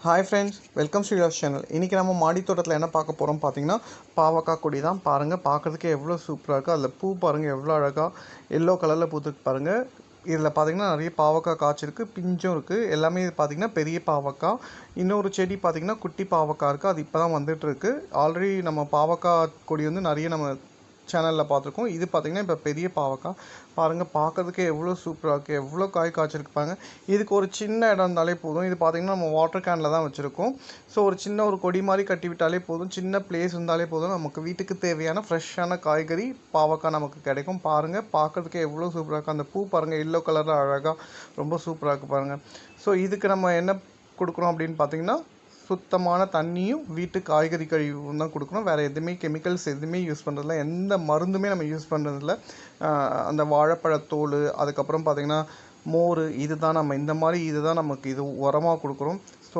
Hi friends, welcome to your channel. இன்றைக்கி நம்ம மாடி தோட்டத்தில் என்ன பார்க்க போகிறோம் பார்த்தீங்கன்னா, பாவக்காய் கொடி தான். பாருங்கள், பார்க்குறதுக்கே எவ்வளோ சூப்பராக இருக்குது. அதில் பூ பாருங்கள் எவ்வளோ அழகாக எல்லோ கலரில் பூத்துருக்கு பாருங்கள். இதில் பார்த்திங்கன்னா நிறைய பாவக்காய் காய்ச்சிருக்கு, பிஞ்சும் இருக்குது. எல்லாமே இது பார்த்திங்கன்னா பெரிய பாவக்காய். இன்னொரு செடி பார்த்திங்கன்னா குட்டி பாவக்காய் இருக்குது, அது இப்போ தான் வந்துட்டுருக்கு. ஆல்ரெடி நம்ம பாவக்காய் கொடி வந்து நிறைய நம்ம சேனலில் பார்த்துருக்கோம். இது பார்த்திங்கன்னா இப்போ பெரிய பாவக்காய். பாருங்கள், பார்க்குறதுக்கே எவ்வளோ சூப்பராக இருக்குது, எவ்வளோ காய் காய்ச்சிருக்கு பாருங்கள். இதுக்கு ஒரு சின்ன இடம் இருந்தாலே போதும். இது பார்த்திங்கன்னா நம்ம வாட்டர் கேனில் தான் வச்சுருக்கோம். ஸோ ஒரு சின்ன ஒரு கொடி மாதிரி கட்டி விட்டாலே போதும், சின்ன பிளேஸ் இருந்தாலே போதும், நமக்கு வீட்டுக்கு தேவையான ஃப்ரெஷ்ஷான காய்கறி பாவக்காய் நமக்கு கிடைக்கும். பாருங்கள், பார்க்குறதுக்கே எவ்வளோ சூப்பராக இருக்குது. அந்த பூ பாருங்கள் எல்லோ கலரில் அழகாக ரொம்ப சூப்பராக இருக்குது பாருங்கள். ஸோ இதுக்கு நம்ம என்ன கொடுக்குறோம் அப்படின்னு பார்த்திங்கன்னா, சுத்தமான தண்ணியும் வீட்டு காய்கறி கழிவும் தான் கொடுக்கணும். வேறு எதுவுமே கெமிக்கல்ஸ் எதுவுமே யூஸ் பண்ணுறதில்ல, எந்த மருந்துமே நம்ம யூஸ் பண்ணுறதில்ல. அந்த வாழைப்பழத்தோல், அதுக்கப்புறம் பார்த்திங்கன்னா மோர், இது தான் நம்ம இந்த மாதிரி இது தான் நமக்கு இது உரமாக கொடுக்குறோம்.